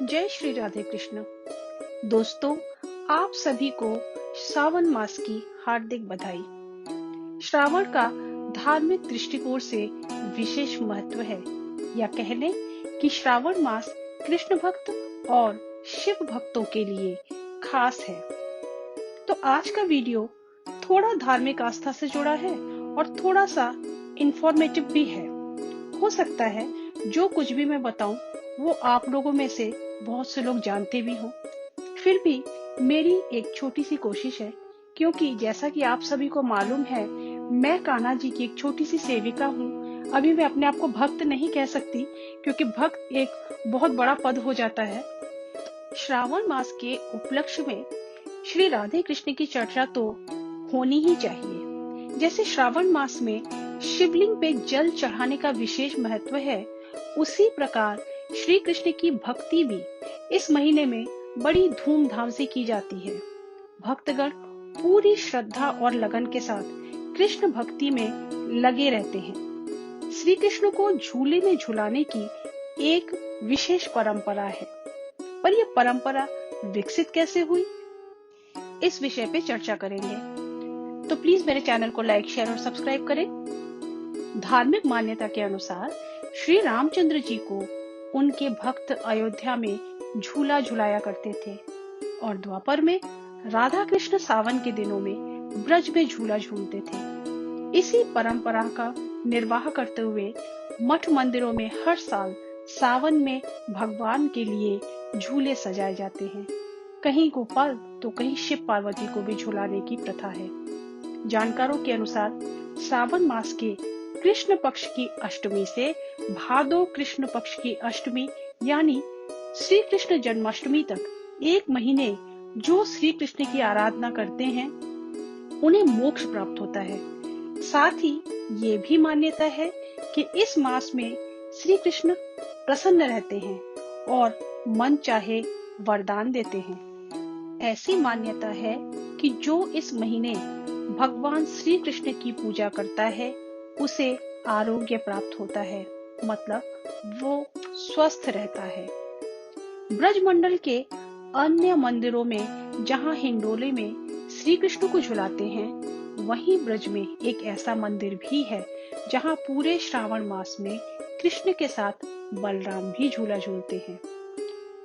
जय श्री राधे कृष्ण। दोस्तों, आप सभी को श्रावण मास की हार्दिक बधाई। श्रावण का धार्मिक दृष्टिकोण से विशेष महत्व है, या कह लें कि श्रावण मास कृष्ण भक्त और शिव भक्तों के लिए खास है। तो आज का वीडियो थोड़ा धार्मिक आस्था से जुड़ा है और थोड़ा सा इंफॉर्मेटिव भी है। हो सकता है जो कुछ भी मैं बताऊं वो आप लोगों में से बहुत से लोग जानते भी हों, फिर भी मेरी एक छोटी सी कोशिश है, क्योंकि जैसा कि आप सभी को मालूम है, मैं कान्हा जी की एक छोटी सी सेविका हूँ। अभी मैं अपने आप को भक्त नहीं कह सकती, क्योंकि भक्त एक बहुत बड़ा पद हो जाता है। श्रावण मास के उपलक्ष्य में श्री राधे कृष्ण की चर्चा तो होनी ही चाहिए। जैसे श्रावण मास में शिवलिंग पे जल चढ़ाने का विशेष महत्व है, उसी प्रकार श्री कृष्ण की भक्ति भी इस महीने में बड़ी धूमधाम से की जाती है। भक्तगण पूरी श्रद्धा और लगन के साथ कृष्ण भक्ति में लगे रहते हैं। श्री कृष्ण को झूले में झुलाने की एक विशेष परंपरा है, पर यह परंपरा विकसित कैसे हुई, इस विषय पे चर्चा करेंगे। तो प्लीज मेरे चैनल को लाइक, शेयर और सब्सक्राइब करें। धार्मिक मान्यता के अनुसार श्री रामचंद्र जी को उनके भक्त अयोध्या में झूला झुलाया करते थे, और द्वापर में राधा कृष्ण सावन के दिनों में ब्रज में झूला झूलते थे। इसी परंपरा का निर्वाह करते हुए मठ मंदिरों में हर साल सावन में भगवान के लिए झूले सजाए जाते हैं। कहीं गोपाल तो कहीं शिव पार्वती को भी झुलाने की प्रथा है। जानकारों के अनुसार श्रावण मास के कृष्ण पक्ष की अष्टमी से भादो कृष्ण पक्ष की अष्टमी यानी श्री कृष्ण जन्माष्टमी तक एक महीने जो श्री कृष्ण की आराधना करते हैं उन्हें मोक्ष प्राप्त होता है। साथ ही ये भी मान्यता है कि इस मास में श्री कृष्ण प्रसन्न रहते हैं और मन चाहे वरदान देते हैं। ऐसी मान्यता है कि जो इस महीने भगवान श्री कृष्ण की पूजा करता है उसे आरोग्य प्राप्त होता है, मतलब वो स्वस्थ रहता है। ब्रज मंडल के अन्य मंदिरों में जहां हिंडोले में श्री कृष्ण को झुलाते हैं, वहीं ब्रज में एक ऐसा मंदिर भी है जहां पूरे श्रावण मास में कृष्ण के साथ बलराम भी झूला झूलते हैं।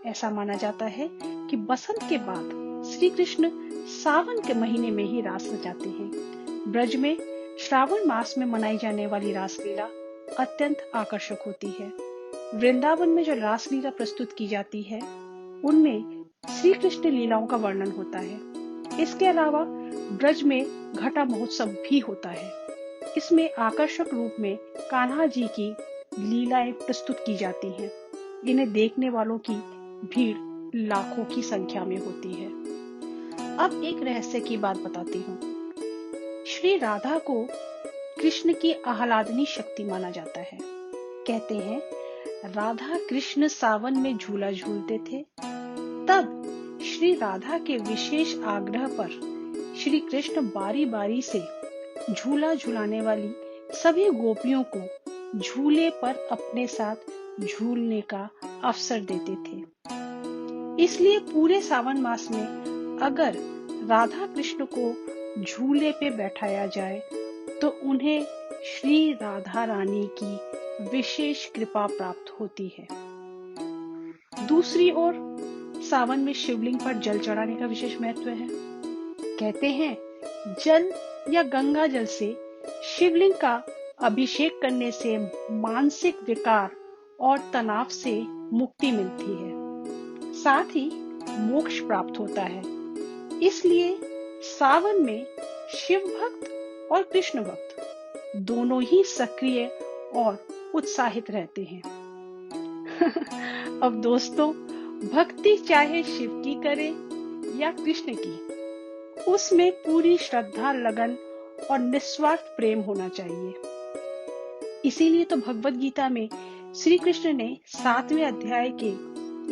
ऐसा माना जाता है कि बसंत के बाद श्री कृष्ण सावन के महीने में ही रास रचाते हैं। ब्रज में श्रावण मास में मनाई जाने वाली रासलीला अत्यंत आकर्षक होती है। वृंदावन में जो रासलीला प्रस्तुत की जाती है उनमें श्री कृष्ण लीलाओं का वर्णन होता है। इसके अलावा ब्रज में घटा महोत्सव भी होता है। इसमें आकर्षक रूप में कान्हा जी की लीलाएं प्रस्तुत की जाती हैं। इन्हें देखने वालों की भीड़ लाखों की संख्या में होती है। अब एक रहस्य की बात बताती हूँ। श्री राधा को कृष्ण की आह्लादनी शक्ति माना जाता है। कहते हैं राधा कृष्ण सावन में झूला झूलते थे, तब श्री राधा के विशेष आग्रह पर श्री कृष्ण बारी बारी से झूला झुलाने वाली सभी गोपियों को झूले पर अपने साथ झूलने का अवसर देते थे। इसलिए पूरे सावन मास में अगर राधा कृष्ण को झूले पे बैठाया जाए तो उन्हें श्री राधा रानी की विशेष कृपा प्राप्त होती है। दूसरी ओर सावन में शिवलिंग पर जल चढ़ाने का विशेष महत्व है। कहते हैं जल या गंगा जल से शिवलिंग का अभिषेक करने से मानसिक विकार और तनाव से मुक्ति मिलती है, साथ ही मोक्ष प्राप्त होता है। इसलिए सावन में शिव भक्त और कृष्ण भक्त दोनों ही सक्रिय और उत्साहित रहते हैं। अब दोस्तों, भक्ति चाहे शिव की करे या कृष्ण की, उसमें पूरी श्रद्धा, लगन और निस्वार्थ प्रेम होना चाहिए। इसीलिए तो भगवद गीता में श्री कृष्ण ने 7वें अध्याय के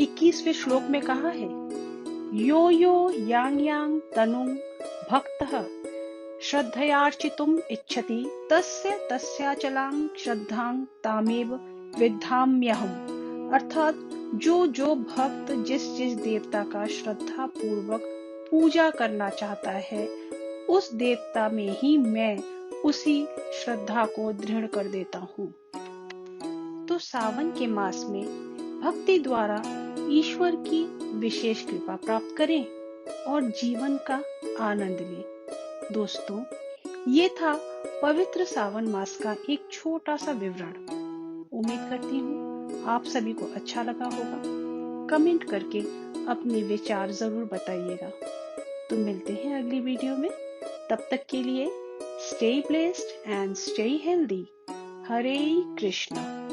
21वें श्लोक में कहा है, यो यो यांग यांग तनुं भक्तः श्रद्धयार्चितुम् इच्छति तस्य तस्याचलां श्रद्धां तामेव विद्धाम्यहम्। अर्थात जो भक्त जिस जिस देवता का श्रद्धा पूर्वक पूजा करना चाहता है, उस देवता में ही मैं उसी श्रद्धा को दृढ़ कर देता हूँ। तो सावन के मास में भक्ति द्वारा ईश्वर की विशेष कृपा प्राप्त करें और जीवन का आनंद लें। दोस्तों, ये था पवित्र सावन मास का एक छोटा सा विवरण। उम्मीद करती हूँ आप सभी को अच्छा लगा होगा। कमेंट करके अपने विचार जरूर बताइएगा। तो मिलते हैं अगली वीडियो में। तब तक के लिए stay blessed and stay healthy. Hare Krishna.